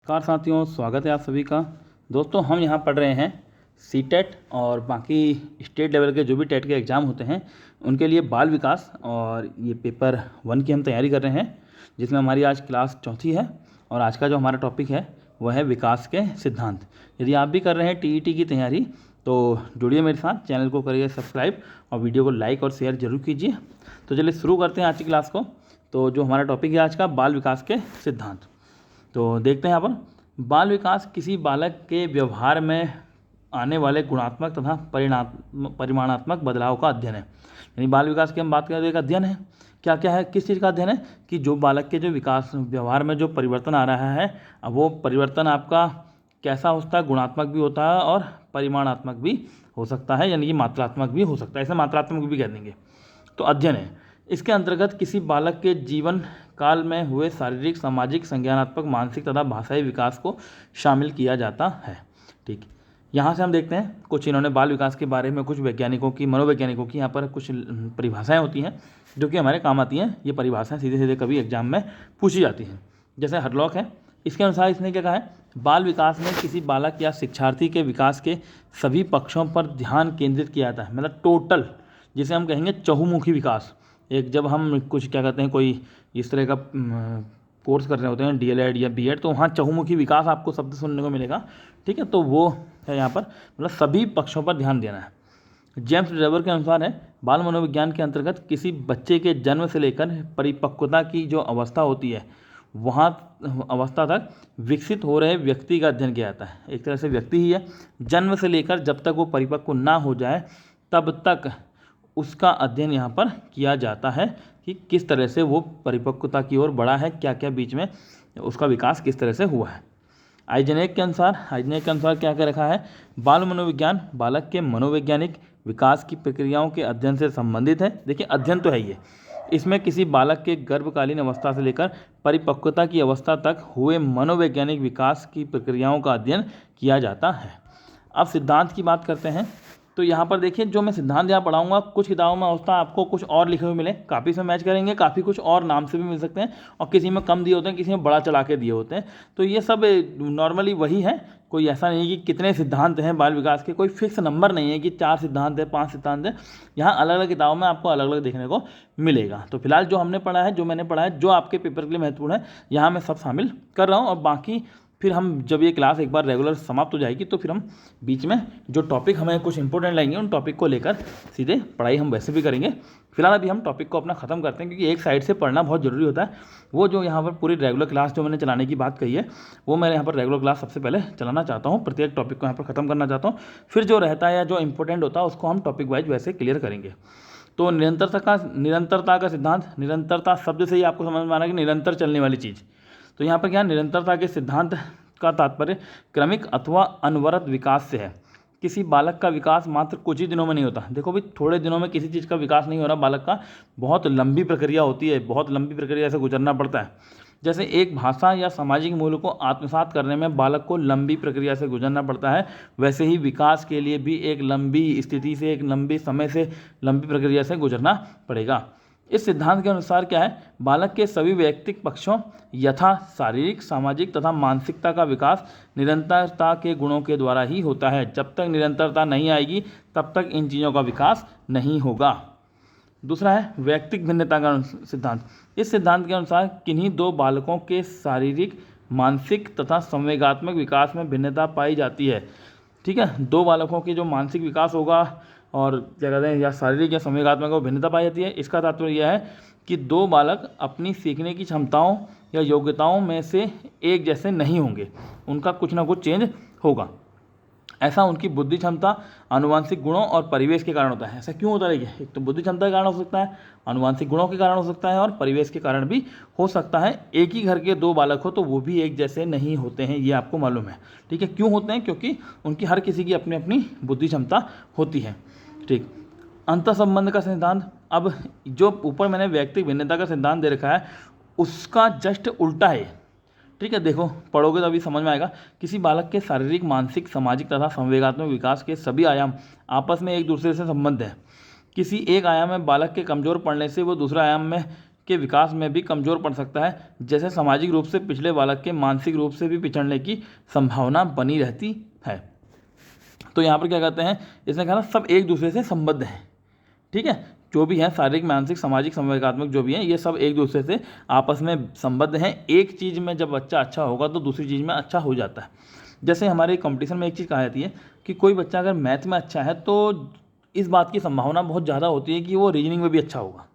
नमस्कार साथियों, स्वागत है आप सभी का। दोस्तों, हम यहाँ पढ़ रहे हैं सीटेट और बाकी स्टेट लेवल के जो भी टेट के एग्ज़ाम होते हैं उनके लिए बाल विकास, और ये पेपर 1 की हम तैयारी कर रहे हैं, जिसमें हमारी आज क्लास चौथी है। और आज का जो हमारा टॉपिक है वह है विकास के सिद्धांत। यदि आप भी कर रहे हैं टीईटी की तैयारी तो जुड़िए मेरे साथ, चैनल को करिए सब्सक्राइब और वीडियो को लाइक और शेयर जरूर कीजिए। तो चलिए शुरू करते हैं आज की क्लास को। तो जो हमारा टॉपिक है आज का, बाल विकास के सिद्धांत। तो देखते हैं यहाँ पर, बाल विकास किसी बालक के व्यवहार में आने वाले गुणात्मक तथा परिमाणात्मक बदलाव का अध्ययन है। यानी बाल विकास की हम बात करें तो एक अध्ययन है। क्या क्या है, किस चीज़ का अध्ययन है कि जो बालक के जो विकास व्यवहार में जो परिवर्तन आ रहा है, अब वो परिवर्तन आपका कैसा होता है, गुणात्मक भी होता है और परिमाणात्मक भी हो सकता है, यानी कि मात्रात्मक भी हो सकता है, ऐसे मात्रात्मक भी कह देंगे। तो अध्ययन है। इसके अंतर्गत किसी बालक के जीवन काल में हुए शारीरिक, सामाजिक, संज्ञानात्मक, मानसिक तथा भाषाई विकास को शामिल किया जाता है। ठीक, यहाँ से हम देखते हैं कुछ इन्होंने बाल विकास के बारे में कुछ वैज्ञानिकों की, मनोवैज्ञानिकों की यहाँ पर कुछ परिभाषाएं होती हैं जो कि हमारे काम आती हैं। ये परिभाषाएं सीधे सीधे कभी एग्जाम में पूछी जाती हैं। जैसे हरलॉक है, इसके अनुसार इसने क्या कहा है, बाल विकास में किसी बालक या शिक्षार्थी के विकास के सभी पक्षों पर ध्यान केंद्रित किया जाता है। मतलब टोटल, जिसे हम कहेंगे चहुमुखी विकास। एक जब हम कुछ क्या कहते हैं, कोई इस तरह का कोर्स कर रहे होते हैं, डीएलएड या बीएड, तो वहाँ चहुमुखी विकास आपको शब्द सुनने को मिलेगा। ठीक है, तो वो है यहाँ पर, मतलब सभी पक्षों पर ध्यान देना है। जेम्स ड्रेवर के अनुसार है, बाल मनोविज्ञान के अंतर्गत किसी बच्चे के जन्म से लेकर परिपक्वता की जो अवस्था होती है, वहाँ अवस्था तक विकसित हो रहे व्यक्ति का अध्ययन किया जाता है। एक तरह से व्यक्ति ही है, जन्म से लेकर जब तक वो परिपक्व ना हो जाए तब तक उसका अध्ययन यहाँ पर किया जाता है कि किस तरह से वो परिपक्वता की ओर बढ़ा है, क्या क्या बीच में उसका विकास किस तरह से हुआ है। आइजनेक के अनुसार क्या क्या रखा है, बाल मनोविज्ञान बालक के मनोवैज्ञानिक विकास की प्रक्रियाओं के अध्ययन से संबंधित है। देखिए, अध्ययन तो है ये, इसमें किसी बालक के गर्भकालीन अवस्था से लेकर परिपक्वता की अवस्था तक हुए मनोवैज्ञानिक विकास की प्रक्रियाओं का अध्ययन किया जाता है। अब सिद्धांत की बात करते हैं। तो यहाँ पर देखिए, जो मैं सिद्धांत यहाँ पढ़ाऊंगा, कुछ किताबों में होता है आपको कुछ और लिखे हुए मिले, काफ़ी से मैच करेंगे, काफ़ी कुछ और नाम से भी मिल सकते हैं, और किसी में कम दिए होते हैं, किसी में बड़ा चला के दिए होते हैं। तो ये सब नॉर्मली वही है, कोई ऐसा नहीं है कि कितने सिद्धांत हैं बाल विकास के, कोई फिक्स नंबर नहीं है कि 4 सिद्धांत है, 5 सिद्धांत है। यहाँ अलग अलग किताबों में आपको अलग अलग देखने को मिलेगा। तो फिलहाल जो हमने पढ़ा है, जो मैंने पढ़ा है, जो आपके पेपर के लिए महत्वपूर्ण है, यहाँ मैं सब शामिल कर रहा हूँ। और बाकी फिर हम जब ये क्लास एक बार रेगुलर समाप्त हो जाएगी तो फिर हम बीच में जो टॉपिक हमें कुछ इंपॉर्टेंट लगेंगे, उन टॉपिक को लेकर सीधे पढ़ाई हम वैसे भी करेंगे। फिलहाल अभी हम टॉपिक को अपना ख़त्म करते हैं, क्योंकि एक साइड से पढ़ना बहुत ज़रूरी होता है। वो जो यहाँ पर पूरी रेगुलर क्लास जो मैंने चलाने की बात कही है, वो मैं यहाँ पर रेगुलर क्लास सबसे पहले चलाना चाहता हूँ, प्रत्येक टॉपिक को यहाँ पर ख़त्म करना चाहता हूँ। फिर जो रहता है या जो इंपॉर्टेंट होता है उसको हम टॉपिक वाइज वैसे क्लियर करेंगे। तो निरंतरता का सिद्धांत, निरंतरता शब्द से ही आपको समझ में आना कि निरंतर चलने वाली चीज़। तो यहाँ पर क्या, निरंतरता के सिद्धांत का तात्पर्य क्रमिक अथवा अनवरत विकास से है। किसी बालक का विकास मात्र कुछ ही दिनों में नहीं होता। देखो भाई, थोड़े दिनों में किसी चीज़ का विकास नहीं हो रहा बालक का, बहुत लंबी प्रक्रिया होती है, बहुत लंबी प्रक्रिया से गुजरना पड़ता है। जैसे एक भाषा या सामाजिक मूल्य को आत्मसात करने में बालक को लंबी प्रक्रिया से गुजरना पड़ता है, वैसे ही विकास के लिए भी एक लंबी स्थिति से, एक लंबी समय से, लंबी प्रक्रिया से गुजरना पड़ेगा। इस सिद्धांत के अनुसार क्या है, बालक के सभी वैयक्तिक पक्षों यथा शारीरिक, सामाजिक तथा मानसिकता का विकास निरंतरता के गुणों के द्वारा ही होता है। जब तक निरंतरता नहीं आएगी तब तक इन चीज़ों का विकास नहीं होगा। दूसरा है वैयक्तिक भिन्नता का सिद्धांत। इस सिद्धांत के अनुसार किन्हीं दो बालकों के शारीरिक, मानसिक तथा संवेगात्मक विकास में भिन्नता पाई जाती है। ठीक है, दो बालकों के जो मानसिक विकास होगा और क्या कहते हैं, या शारीरिक या संवेगात्मक में भिन्नता पाई जाती है। इसका तात्पर्य यह है कि दो बालक अपनी सीखने की क्षमताओं या योग्यताओं में से एक जैसे नहीं होंगे, उनका कुछ ना कुछ चेंज होगा। ऐसा उनकी बुद्धि क्षमता, आनुवंशिक गुणों और परिवेश के कारण होता है। ऐसा क्यों होता है? देखिए, एक तो बुद्धि क्षमता के कारण हो सकता है, आनुवंशिक गुणों के कारण हो सकता है, और परिवेश के कारण भी हो सकता है। एक ही घर के दो बालक हो तो वो भी एक जैसे नहीं होते हैं, ये आपको मालूम है। ठीक है, क्यों होते हैं? क्योंकि उनकी हर किसी की अपनी अपनी बुद्धि क्षमता होती है। ठीक, अंतर संबंध का सिद्धांत। अब जो ऊपर मैंने व्यक्तिगत भिन्नता का सिद्धांत दे रखा है, उसका जस्ट उल्टा है। ठीक है, देखो पढ़ोगे तो अभी समझ में आएगा। किसी बालक के शारीरिक, मानसिक, सामाजिक तथा संवेगात्मक विकास के सभी आयाम आपस में एक दूसरे से संबद्ध हैं। किसी एक आयाम में बालक के कमजोर पड़ने से वो दूसरा आयाम में के विकास में भी कमज़ोर पड़ सकता है, जैसे सामाजिक रूप से पिछड़े बालक के मानसिक रूप से भी पिछड़ने की संभावना बनी रहती है। तो यहाँ पर क्या कहते हैं, इसने कहा सब एक दूसरे से संबद्ध हैं, ठीक है, जो भी है शारीरिक, मानसिक, सामाजिक, संवेगात्मक जो भी है, ये सब एक दूसरे से आपस में संबद्ध हैं। एक चीज़ में जब बच्चा अच्छा होगा तो दूसरी चीज़ में अच्छा हो जाता है। जैसे हमारे कंपटीशन में एक चीज़ कहा जाती है कि कोई बच्चा अगर मैथ में अच्छा है तो इस बात की संभावना बहुत ज़्यादा होती है कि वो रीजनिंग में भी अच्छा होगा,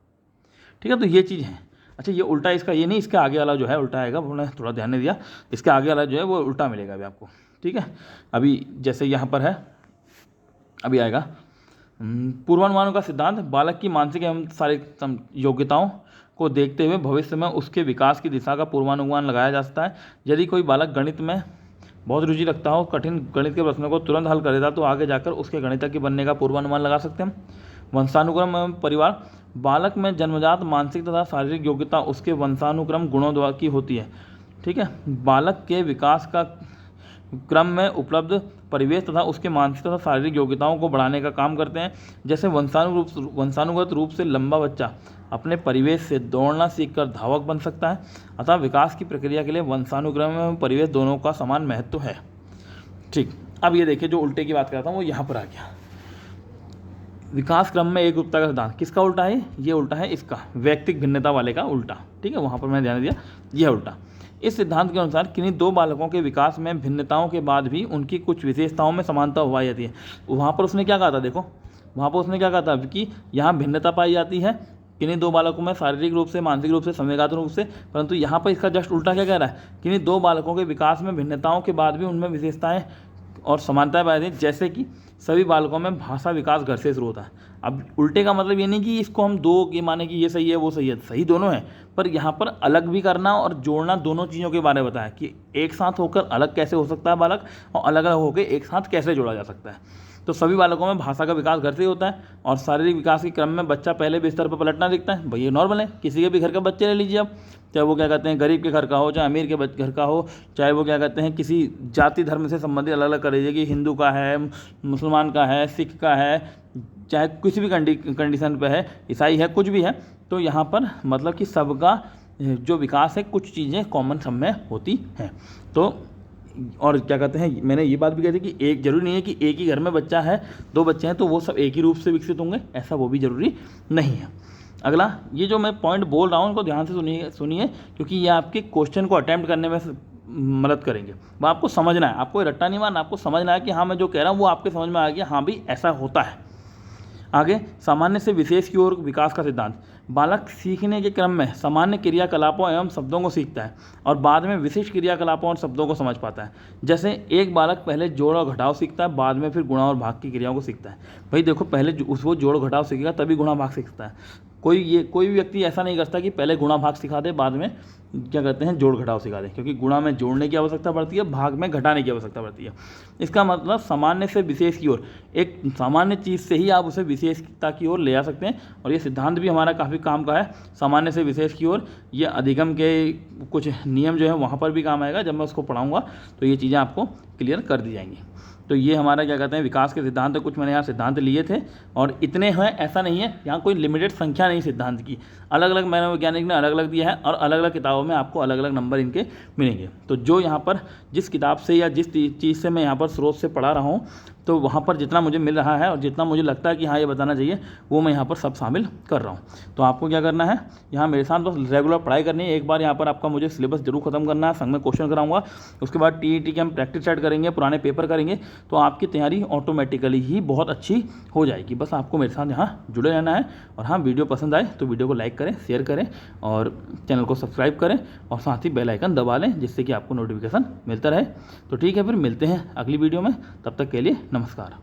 ठीक है। तो ये चीज़ है। अच्छा, ये उल्टा इसका ये नहीं, इसके आगे वाला जो है उल्टा आएगा, उन्होंने थोड़ा ध्यान नहीं दिया, इसके आगे वाला जो है वो उल्टा मिलेगा अभी आपको, ठीक है। अभी जैसे यहाँ पर है, अभी आएगा पूर्वानुमानों का सिद्धांत। बालक की मानसिक एवं शारीरिक योग्यताओं को देखते हुए भविष्य में उसके विकास की दिशा का पूर्वानुमान लगाया जा सकता है। यदि कोई बालक गणित में बहुत रुचि रखता हो, कठिन गणित के प्रश्नों को तुरंत हल करेगा, तो आगे जाकर उसके गणितज्ञ बनने का पूर्वानुमान लगा सकते हैं। वंशानुक्रम एवं परिवार। बालक में जन्मजात मानसिक तथा शारीरिक योग्यता उसके वंशानुक्रम गुणों द्वारा की होती है, ठीक है। बालक के विकास का क्रम में उपलब्ध परिवेश तथा उसके मानसिक तथा शारीरिक योग्यताओं को बढ़ाने का काम करते हैं। जैसे वंशानुगत रूप से लंबा बच्चा अपने परिवेश से दौड़ना सीखकर धावक बन सकता है। अतः विकास की प्रक्रिया के लिए वंशानुक्रम एवं परिवेश दोनों का समान महत्व है, ठीक। अब ये देखिए, जो उल्टे की बात करता हूँ वो यहाँ पर आ गया। विकास क्रम में एक रूपता का सिद्धांत, किसका उल्टा है? ये उल्टा है इसका, व्यक्तिक भिन्नता वाले का उल्टा, ठीक है। वहाँ पर मैंने ध्यान दिया, यह उल्टा। इस सिद्धांत के अनुसार किन्हीं दो बालकों के विकास में भिन्नताओं के बाद भी उनकी कुछ विशेषताओं में समानता पाई जाती है। वहाँ पर उसने क्या कहा था, देखो वहाँ पर उसने क्या कहा था कि यहाँ भिन्नता पाई जाती है किन्हीं दो बालकों में, शारीरिक रूप से, मानसिक रूप से, संवेगात्मक रूप से, परंतु यहाँ पर इसका जस्ट उल्टा क्या कह रहा है, किन्हीं दो बालकों के विकास में भिन्नताओं के बाद भी उनमें विशेषताएँ और समानताएं पाई जाती हैं, जैसे कि सभी बालकों में भाषा विकास घर से शुरू होता है। अब उल्टे का मतलब ये नहीं कि इसको हम दो के माने कि ये सही है वो सही है, सही दोनों है, पर यहाँ पर अलग भी करना और जोड़ना दोनों चीज़ों के बारे में बताया कि एक साथ होकर अलग कैसे हो सकता है बालक, और अलग अलग होकर एक साथ कैसे जोड़ा जा सकता है। तो सभी बालकों में भाषा का विकास घर से ही होता है, और शारीरिक विकास के क्रम में बच्चा पहले बिस्तर पर पलटना दिखता है। भाई ये नॉर्मल है, किसी के भी घर का बच्चे ले लीजिए आप, चाहे वो क्या कहते हैं गरीब के घर का हो, चाहे अमीर के घर का हो, चाहे वो क्या कहते हैं किसी जाति धर्म से संबंधित अलग अलग कर लीजिए कि हिंदू का है, मुसलमान का है, सिख का है, चाहे किसी भी कंडीशन पे है, ईसाई है, कुछ भी है। तो यहाँ पर मतलब कि सबका जो विकास है कुछ चीज़ें कॉमन सब में होती हैं। तो और क्या कहते हैं, मैंने ये बात भी कही थी कि एक जरूरी नहीं है कि एक ही घर में बच्चा है, दो बच्चे हैं तो वो सब एक ही रूप से विकसित होंगे, ऐसा वो भी जरूरी नहीं है। अगला, ये जो मैं पॉइंट बोल रहा हूँ उनको ध्यान से सुनिए क्योंकि ये आपके क्वेश्चन को अटैम्प्ट करने में मदद करेंगे। वो आपको समझना है, आपको रट्टा नहीं मारना, आपको समझना है कि हाँ मैं जो कह रहा हूँ वो आपके समझ में आ गया, हाँ भी ऐसा होता है। आगे, सामान्य से विशेष की ओर विकास का सिद्धांत। बालक सीखने के क्रम में सामान्य क्रियाकलापों एवं शब्दों को सीखता है और बाद में विशिष्ट क्रियाकलापों और शब्दों को समझ पाता है। जैसे एक बालक पहले जोड़ और घटाव सीखता है, बाद में फिर गुणा और भाग की क्रियाओं को सीखता है। भाई देखो, पहले उसको जोड़ घटाव सीखेगा तभी गुणा भाग सीखता है। कोई भी व्यक्ति ऐसा नहीं करता कि पहले गुणा भाग सिखा दे बाद में क्या कहते हैं जोड़ घटाव सिखा दे, क्योंकि गुणा में जोड़ने की आवश्यकता पड़ती है, भाग में घटाने की आवश्यकता पड़ती है। इसका मतलब सामान्य से विशेष की ओर, एक सामान्य चीज़ से ही आप उसे विशेषता की ओर ले जा सकते हैं, और ये सिद्धांत भी हमारा काफ़ी काम का है। सामान्य से विशेष की ओर ये अधिगम के कुछ नियम जो है वहाँ पर भी काम आएगा, जब मैं उसको पढ़ाऊँगा तो ये चीज़ें आपको क्लियर कर दी जाएंगी। तो ये हमारा क्या कहते हैं विकास के सिद्धांत, कुछ मैंने यहाँ सिद्धांत लिए थे और इतने हैं ऐसा नहीं है, यहाँ कोई लिमिटेड संख्या नहीं सिद्धांत की, अलग अलग मनोवैज्ञानिक ने अलग अलग दिया है और अलग अलग किताबों में आपको अलग अलग नंबर इनके मिलेंगे। तो जो यहाँ पर जिस किताब से या जिस चीज़ से मैं यहाँ पर स्रोत से पढ़ा रहा हूँ, तो वहाँ पर जितना मुझे मिल रहा है और जितना मुझे लगता है कि हाँ ये बताना चाहिए, वो मैं यहाँ पर सब शामिल कर रहा हूँ। तो आपको क्या करना है, यहाँ मेरे साथ बस रेगुलर पढ़ाई करनी है। एक बार यहाँ पर आपका मुझे सिलेबस जरूर खत्म करना है, संग में क्वेश्चन कराऊंगा, उसके बाद टीईटी की हम प्रैक्टिस सेट करेंगे, पुराने पेपर करेंगे, तो आपकी तैयारी ऑटोमेटिकली ही बहुत अच्छी हो जाएगी। बस आपको मेरे साथ यहाँ जुड़े रहना है। और हाँ, वीडियो पसंद आए तो वीडियो को लाइक करें, शेयर करें और चैनल को सब्सक्राइब करें और साथ ही बेल आइकन दबा लें, जिससे कि आपको नोटिफिकेशन मिलता रहे। तो ठीक है, फिर मिलते हैं अगली वीडियो में, तब तक के लिए नमस्कार।